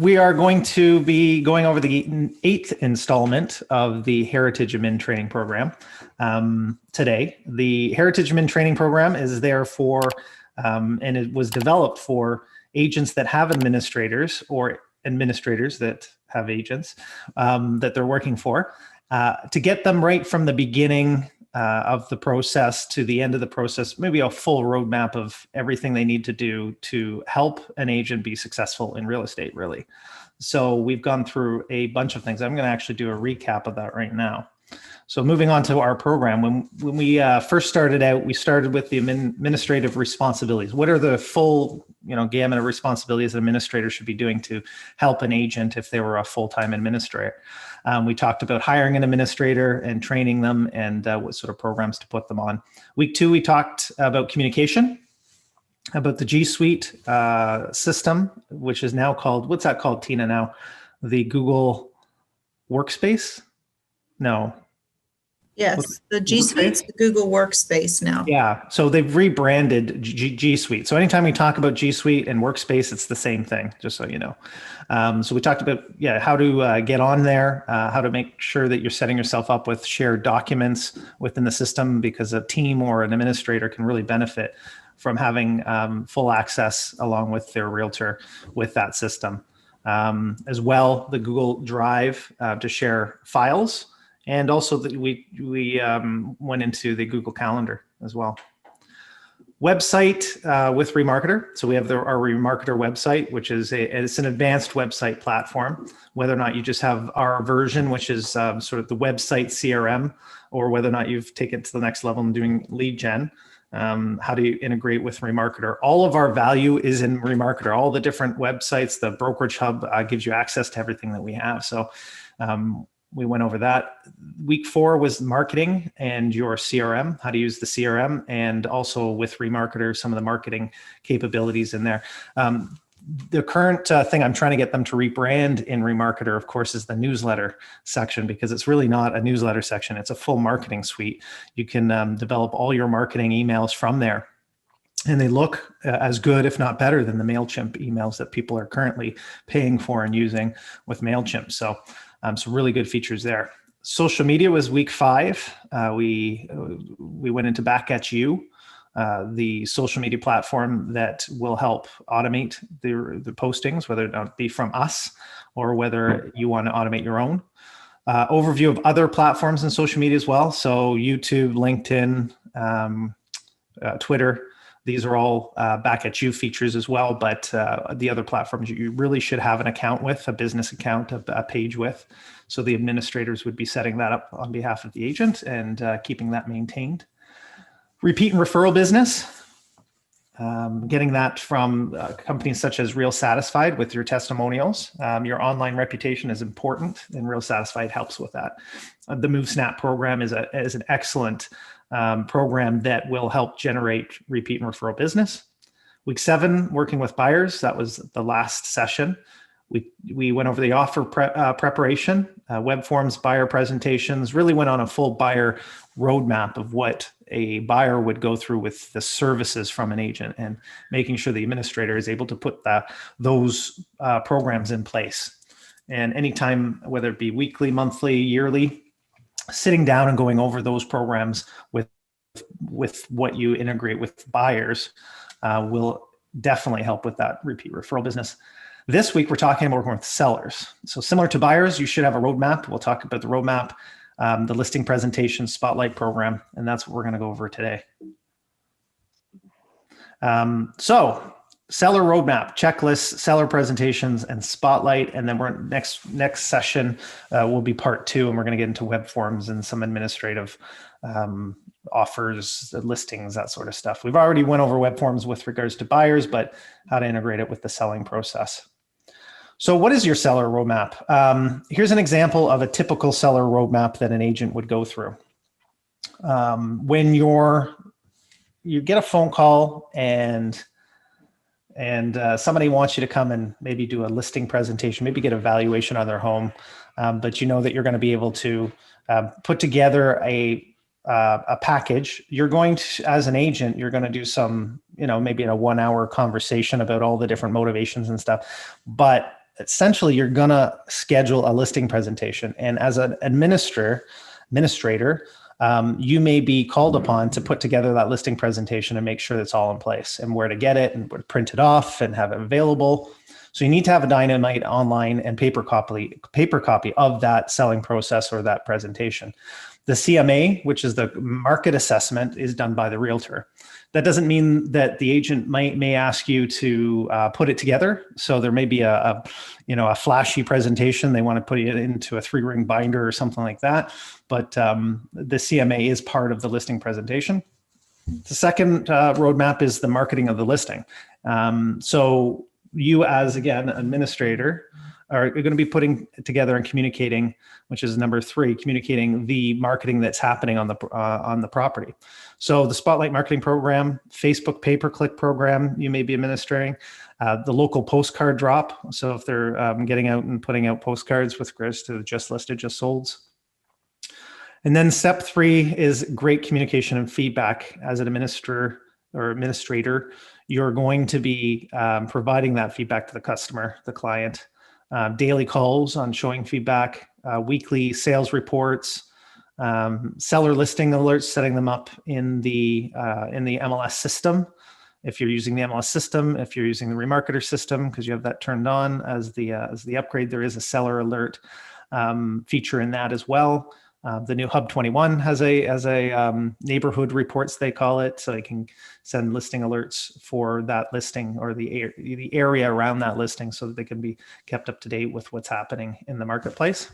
We are going to be going over the 8th installment of the Heritage Admin Training Program today. The Heritage Admin Training Program is there for, and it was developed for agents that have administrators or administrators that have agents that they're working for, to get them right from the beginning of the process to the end of the process, maybe a full roadmap of everything they need to do to help an agent be successful in real estate, really. So we've gone through a bunch of things. I'm going to actually do a recap of that right now. So moving on to our program, when we first started out, we started with the administrative responsibilities. What are the full, gamut of responsibilities an administrator should be doing to help an agent if they were a full-time administrator? We talked about hiring an administrator and training them and what sort of programs to put them on. Week 2, we talked about communication, about the G Suite system, which is now called, what's that called, Tina, now? The Google Workspace? No. Yes, the G Suite's the Google Workspace now. Yeah, so they've rebranded G Suite. So anytime we talk about G Suite and Workspace, it's the same thing, just so you know. So we talked about, how to get on there, how to make sure that you're setting yourself up with shared documents within the system, because a team or an administrator can really benefit from having full access along with their realtor with that system. As well, the Google Drive to share files. And also that we went into the Google Calendar as well. Website with Remarketer. So we have our Remarketer website, which is it's an advanced website platform. Whether or not you just have our version, which is sort of the website CRM, or whether or not you've taken it to the next level and doing lead gen. How do you integrate with Remarketer? All of our value is in Remarketer. All the different websites, the brokerage hub gives you access to everything that we have. So we went over that. Week 4 was marketing and your CRM, how to use the CRM, and also with Remarketer, some of the marketing capabilities in there. The current thing I'm trying to get them to rebrand in Remarketer, of course, is the newsletter section, because it's really not a newsletter section. It's a full marketing suite. You can develop all your marketing emails from there. And they look as good, if not better, than the MailChimp emails that people are currently paying for and using with MailChimp. So some really good features there. Social media was week 5. We went into Back at You, the social media platform that will help automate the postings, whether it be from us or whether you want to automate your own. Overview of other platforms and social media as well. So YouTube, LinkedIn, Twitter. These are all Back at You features as well, but the other platforms you really should have an account with, a business account, a page with. So the administrators would be setting that up on behalf of the agent and keeping that maintained. Repeat and referral business, getting that from companies such as Real Satisfied with your testimonials. Your online reputation is important, and Real Satisfied helps with that. The MoveSnap program is an excellent program that will help generate repeat and referral business. Week 7, working with buyers. That was the last session. We went over the offer preparation, web forms, buyer presentations, really went on a full buyer roadmap of what a buyer would go through with the services from an agent, and making sure the administrator is able to put those programs in place. And anytime, whether it be weekly, monthly, yearly, sitting down and going over those programs with what you integrate with buyers will definitely help with that repeat referral business. This week, we're talking about working with sellers. So similar to buyers, you should have a roadmap. We'll talk about the roadmap, the listing presentation, spotlight program, and that's what we're going to go over today. So seller roadmap, checklists, seller presentations, and spotlight. And then next session will be part 2, and we're going to get into web forms and some administrative offers, listings, that sort of stuff. We've already went over web forms with regards to buyers, but how to integrate it with the selling process. So what is your seller roadmap? Here's an example of a typical seller roadmap that an agent would go through. When you get a phone call and somebody wants you to come and maybe do a listing presentation, maybe get a valuation on their home, but you know that you're going to be able to put together a package. You're going to, as an agent, you're going to do some, maybe in a 1-hour conversation about all the different motivations and stuff. But essentially you're going to schedule a listing presentation. And as an administrator, you may be called upon to put together that listing presentation and make sure that's all in place and where to get it and where to print it off and have it available. So you need to have a dynamite online and paper copy of that selling process or that presentation. The CMA, which is the market assessment, is done by the realtor. That doesn't mean that the agent may ask you to put it together. So there may be a flashy presentation. They want to put it into a 3-ring binder or something like that. But the CMA is part of the listing presentation. The second roadmap is the marketing of the listing. So you as, again, administrator, are going to be putting together and communicating, which is number 3, communicating the marketing that's happening on the property. So the Spotlight Marketing Program, Facebook pay-per-click program you may be administering, the local postcard drop. So if they're getting out and putting out postcards with regards to the just listed, just solds. And then step 3 is great communication and feedback. As an administrator, you're going to be providing that feedback to the customer, the client. Daily calls on showing feedback, weekly sales reports, seller listing alerts, setting them up in the MLS system. If you're using the MLS system, if you're using the remarketer system, because you have that turned on as the upgrade, there is a seller alert feature in that as well. The new Hub 21 has a neighborhood reports, they call it, so they can send listing alerts for that listing or the area around that listing, so that they can be kept up to date with what's happening in the marketplace.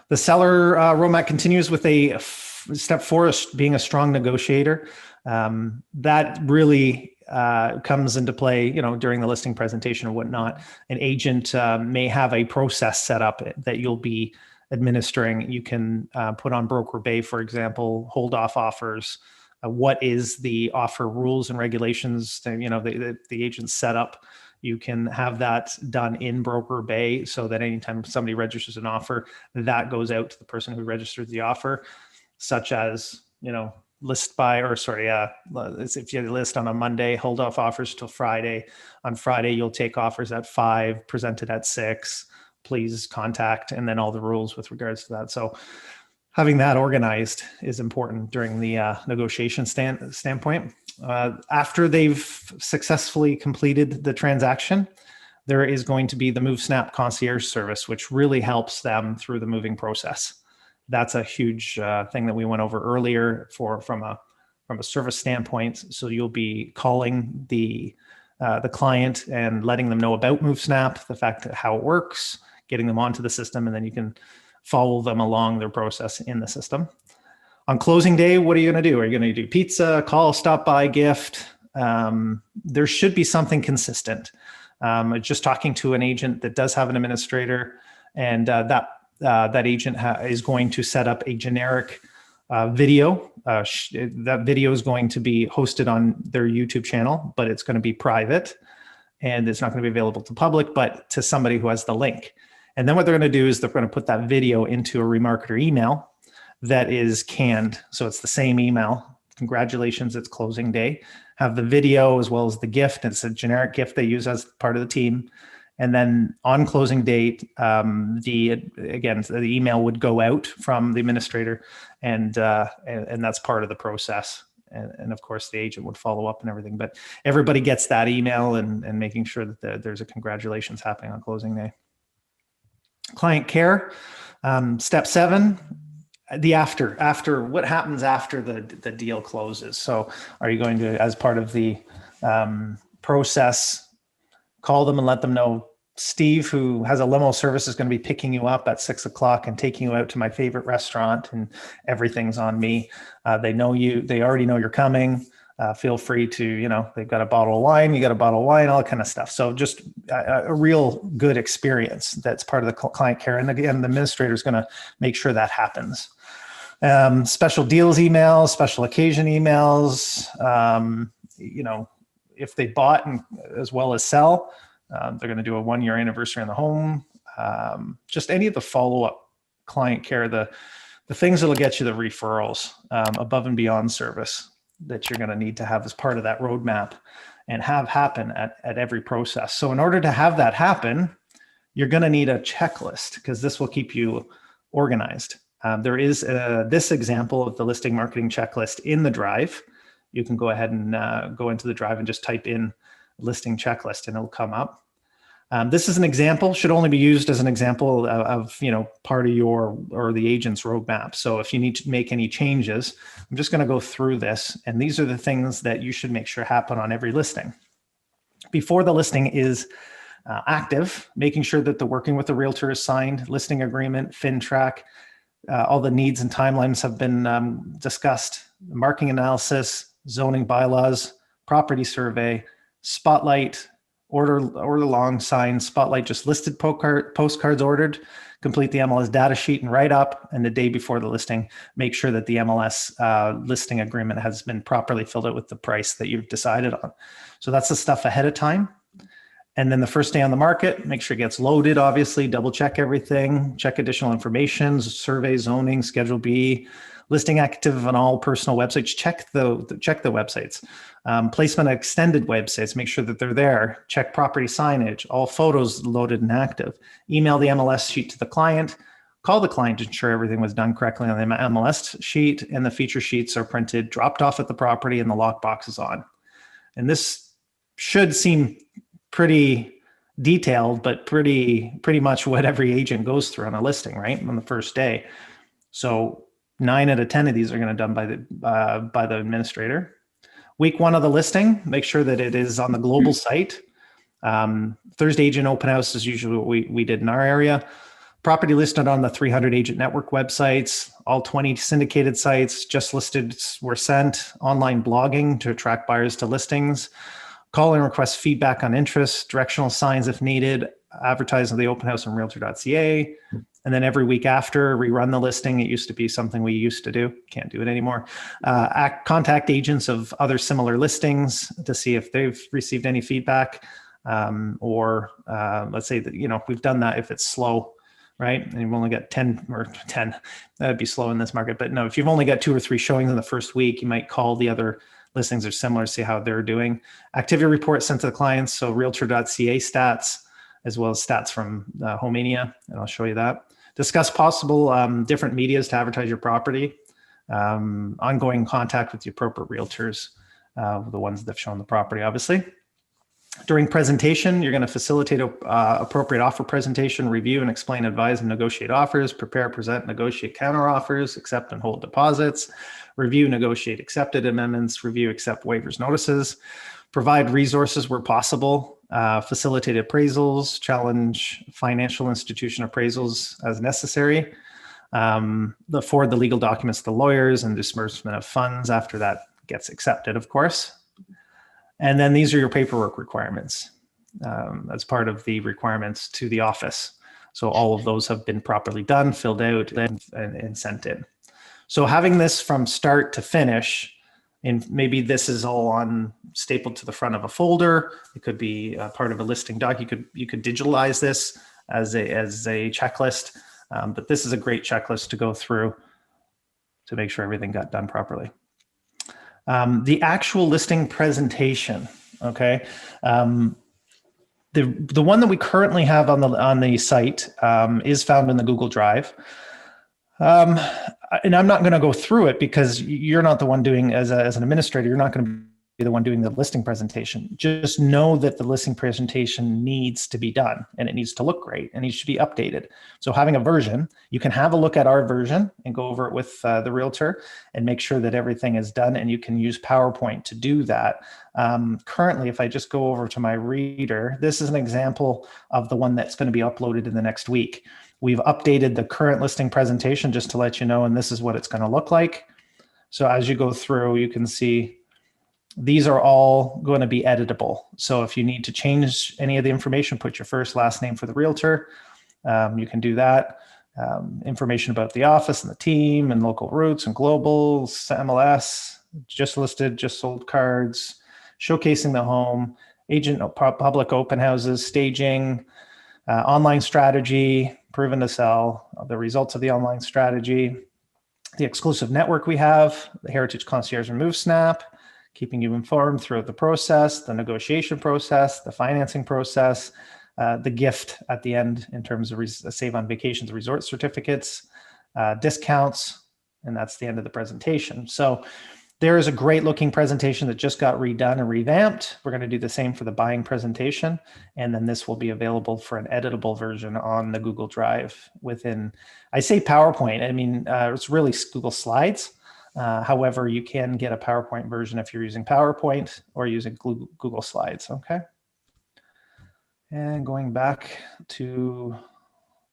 The seller roadmap continues with a step 4, being a strong negotiator. That really comes into play, during the listing presentation and whatnot. An agent may have a process set up that you'll be administering. You can put on Broker Bay, for example, hold off offers. What is the offer rules and regulations? The agent set up. You can have that done in Broker Bay, so that anytime somebody registers an offer, that goes out to the person who registered the offer, such as, if you list on a Monday, hold off offers till Friday. On Friday, you'll take offers at 5, presented at 6. Please contact, and then all the rules with regards to that. So having that organized is important during the negotiation standpoint. After they've successfully completed the transaction, there is going to be the MoveSnap concierge service, which really helps them through the moving process. That's a huge thing that we went over earlier from a service standpoint. So you'll be calling the client and letting them know about MoveSnap, the fact that how it works, getting them onto the system, and then you can follow them along their process in the system. On closing day, what are you going to do? Are you going to do pizza, call, stop by, gift? There should be something consistent. Just talking to an agent that does have an administrator, and that agent is going to set up a generic video. That video is going to be hosted on their YouTube channel, but it's going to be private, and it's not going to be available to public, but to somebody who has the link. And then what they're going to do is they're going to put that video into a remarketer email that is canned. So it's the same email. Congratulations, it's closing day. Have the video as well as the gift. It's a generic gift they use as part of the team. And then on closing date, the email would go out from the administrator, and that's part of the process. And of course, the agent would follow up and everything. But everybody gets that email, and making sure that there's a congratulations happening on closing day. Client care, step 7. After what happens after the deal closes. So are you going to, as part of the process, call them and let them know, Steve, who has a limo service, is going to be picking you up at 6 o'clock and taking you out to my favorite restaurant, and everything's on me. They know you, they already know you're coming. Feel free to, they've got a bottle of wine, you got a bottle of wine, all that kind of stuff. So just a real good experience. That's part of the client care. And again, the administrator is going to make sure that happens. Special deals emails, special occasion emails, if they bought and as well as sell, they're going to do a 1-year anniversary on the home. Just any of the follow-up client care, the things that'll get you the referrals, above and beyond service that you're going to need to have as part of that roadmap. and have happen at every process. So in order to have that happen, you're going to need a checklist, because this will keep you organized. There is this example of the listing marketing checklist in the Drive. You can go ahead and go into the Drive and just type in listing checklist and it'll come up. This is an example, should only be used as an example of part of your or the agent's roadmap. So if you need to make any changes, I'm just going to go through this, and these are the things that you should make sure happen on every listing. Before the listing is active, making sure that the working with the realtor is signed, listing agreement, FinTrack, all the needs and timelines have been discussed, marketing analysis, zoning bylaws, property survey, spotlight, order long sign, spotlight just listed postcards ordered, complete the MLS data sheet and write up, and the day before the listing, make sure that the MLS listing agreement has been properly filled out with the price that you've decided on. So that's the stuff ahead of time. And then the first day on the market, make sure it gets loaded, obviously, double check everything, check additional information, survey, zoning, Schedule B, listing active on all personal websites, check the websites. Placement of extended websites, make sure that they're there, check property signage, all photos loaded and active, email the MLS sheet to the client, call the client to ensure everything was done correctly on the MLS sheet, and the feature sheets are printed, dropped off at the property, and the lockbox is on. And this should seem pretty detailed, but pretty much what every agent goes through on a listing, right, on the first day. So 9 out of 10 of these are going to be done by the administrator. Week 1 of the listing, make sure that it is on the global site. Thursday agent open house is usually what we did in our area. Property listed on the 300 agent network websites, all 20 syndicated sites, just listed were sent, online blogging to attract buyers to listings, call and request feedback on interest, directional signs if needed, advertise on the open house on realtor.ca. And then every week after, rerun the listing. It used to be something we used to do. Can't do it anymore. Contact agents of other similar listings to see if they've received any feedback. Or let's say that, we've done that if it's slow, right? And you've only got 10, that'd be slow in this market. But no, if you've only got 2 or 3 showings in the first week, you might call the other listings are similar, see how they're doing. Activity reports sent to the clients. So realtor.ca stats, as well as stats from Homania, and I'll show you that. Discuss possible different medias to advertise your property. Ongoing contact with the appropriate realtors, the ones that have shown the property, obviously. During presentation, you're going to facilitate appropriate offer presentation, review and explain, advise and negotiate offers, prepare, present, negotiate counter offers, accept and hold deposits, review, negotiate accepted amendments, review, accept waivers, notices, provide resources where possible, facilitate appraisals, challenge financial institution appraisals as necessary, forward the legal documents to the lawyers and disbursement of funds after that gets accepted, of course. And then these are your paperwork requirements as part of the requirements to the office. So all of those have been properly done, filled out, and sent in. So having this from start to finish, and maybe this is all on stapled to the front of a folder. It could be part of a listing doc. You could digitalize this as a checklist, but this is a great checklist to go through to make sure everything got done properly. The actual listing presentation, okay. The one that we currently have on the site is found in the Google Drive. And I'm not going to go through it because you're not the one doing, as an administrator, you're not going to be the one doing the listing presentation. Just know that the listing presentation needs to be done and it needs to look great and it needs to be updated. So having a version, you can have a look at our version and go over it with the realtor and make sure that everything is done, and you can use PowerPoint to do that. Currently, if I just go over to my reader, this is an example of the one that's going to be uploaded in the next week. We've updated the current listing presentation just to let you know, and this is what it's going to look like. So as you go through, you can see these are all going to be editable. So if you need to change any of the information, put your first, last name for the realtor. You can do that. Information about the office and the team and local routes and globals, MLS, just listed, just sold cards, showcasing the home, agent public open houses, staging, online strategy, proven to sell, the results of the online strategy, the exclusive network we have, the Heritage Concierge Remove Snap, keeping you informed throughout the process, the negotiation process, the financing process, the gift at the end in terms of save on vacations, resort certificates, discounts, and that's the end of the presentation. So there is a great looking presentation that just got redone and revamped. We're going to do the same for the buying presentation. And then this will be available for an editable version on the Google Drive within, I say PowerPoint, I mean, it's really Google Slides. However, you can get a PowerPoint version if you're using PowerPoint or using Google Slides, okay? And going back to,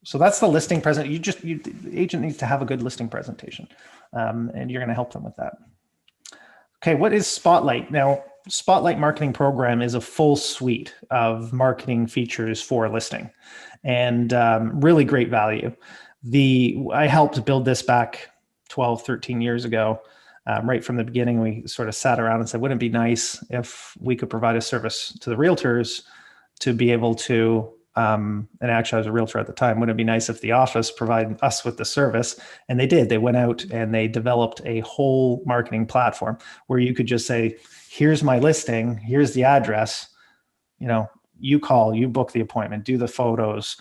so that's the listing present. The agent needs to have a good listing presentation, and you're gonna help them with that. Okay, what is Spotlight? Now, Spotlight Marketing Program is a full suite of marketing features for listing, and really great value. I helped build this back 12, 13 years ago. Right from the beginning, we sort of sat around and said, wouldn't it be nice if we could provide a service to the realtors to be able to, and actually I was a realtor at the time, wouldn't it be nice if the office provided us with the service? And they did. They went out and they developed a whole marketing platform where you could just say, here's my listing, here's the address, you call, you book the appointment, do the photos,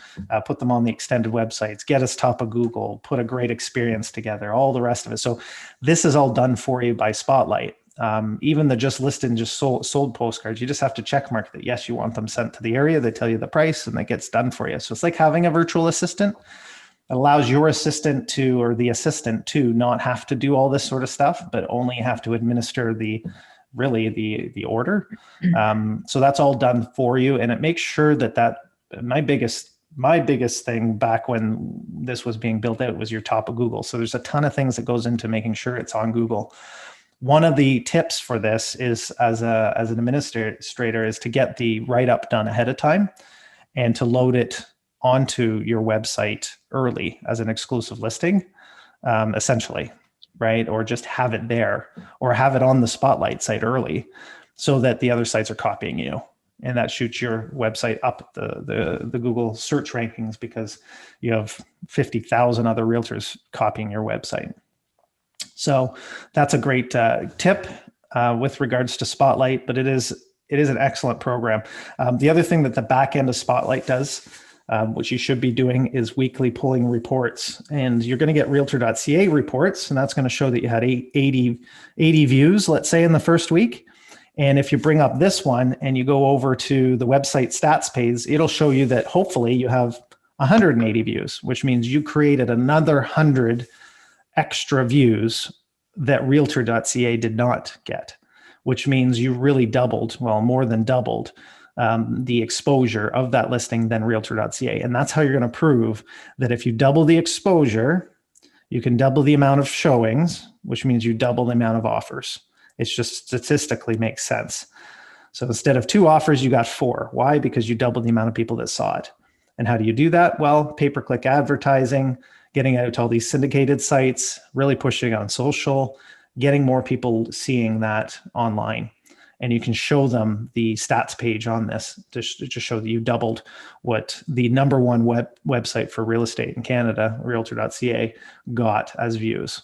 put them on the extended websites, get us top of Google, put a great experience together, all the rest of it. So this is all done for you by Spotlight. Even the just listed and just sold postcards, you just have to check mark that, yes, you want them sent to the area, they tell you the price, and that gets done for you. So it's like having a virtual assistant. It allows your assistant to, or the assistant to, not have to do all this sort of stuff, but only have to administer the order. So that's all done for you. And it makes sure that my biggest thing back when this was being built out was your top of Google. So there's a ton of things that goes into making sure it's on Google. One of the tips for this is as an administrator is to get the write-up done ahead of time and to load it onto your website early as an exclusive listing, essentially, right? Or just have it there, or have it on the Spotlight site early so that the other sites are copying you. And that shoots your website up the Google search rankings because you have 50,000 other realtors copying your website. So that's a great tip with regards to Spotlight, but it is an excellent program. The other thing that the back end of Spotlight does, which you should be doing, is weekly pulling reports. And you're going to get Realtor.ca reports, and that's going to show that you had 80 views, let's say, in the first week. And if you bring up this one and you go over to the website stats page, it'll show you that hopefully you have 180 views, which means you created another 100 extra views that Realtor.ca did not get, which means you really doubled, well, more than doubled the exposure of that listing than Realtor.ca. And that's how you're going to prove that if you double the exposure, you can double the amount of showings, which means you double the amount of offers. It's just statistically makes sense. So instead of 2 offers, you got 4. Why? Because you doubled the amount of people that saw it. And how do you do that? Well, pay-per-click advertising, getting out to all these syndicated sites, really pushing on social, getting more people seeing that online. And you can show them the stats page on this to show that you doubled what the number one website for real estate in Canada, Realtor.ca, got as views.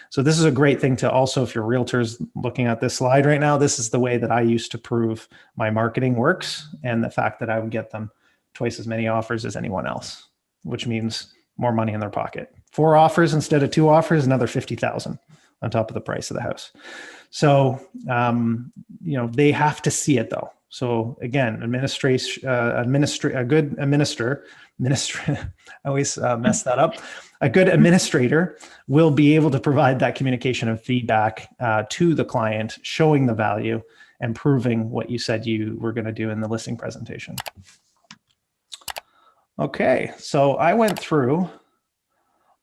So this is a great thing to also, if you're realtors looking at this slide right now, this is the way that I used to prove my marketing works, and the fact that I would get them twice as many offers as anyone else, which means more money in their pocket. 4 offers instead of 2 offers, another 50,000 on top of the price of the house. So, they have to see it though. So again, I always mess that up. A good administrator will be able to provide that communication and feedback to the client, showing the value and proving what you said you were going to do in the listing presentation. Okay, so I went through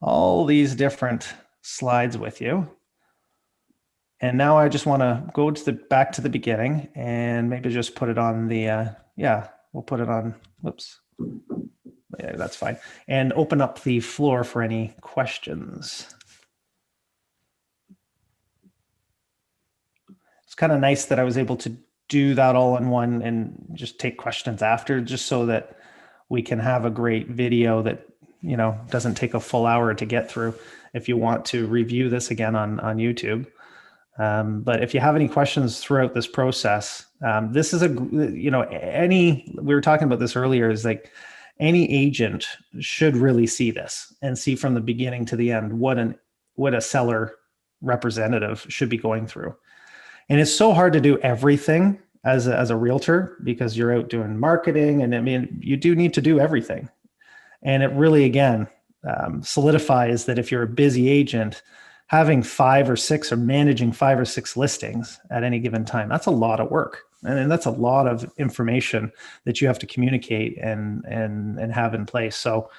all these different slides with you. And now I just want to go to back to the beginning and maybe just put it on the, we'll put it on, whoops. Yeah, that's fine. And open up the floor for any questions. It's kind of nice that I was able to do that all in one and just take questions after, just so that we can have a great video that, doesn't take a full hour to get through if you want to review this again on YouTube. But if you have any questions throughout this process, this is we were talking about this earlier, is like any agent should really see this and see from the beginning to the end what a seller representative should be going through. And it's so hard to do everything as a realtor because you're out doing marketing, and I mean, you do need to do everything. And it really, again, solidifies that if you're a busy agent, having 5 or 6 or managing 5 or 6 listings at any given time, that's a lot of work. And that's a lot of information that you have to communicate and have in place. So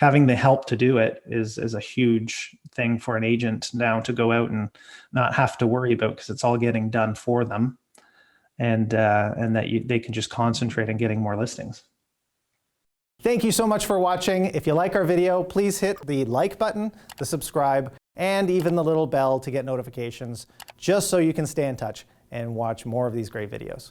having the help to do it is a huge thing for an agent now to go out and not have to worry about, because it's all getting done for them, and that they can just concentrate on getting more listings. Thank you so much for watching. If you like our video, please hit the like button, the subscribe, and even the little bell to get notifications, just so you can stay in touch and watch more of these great videos.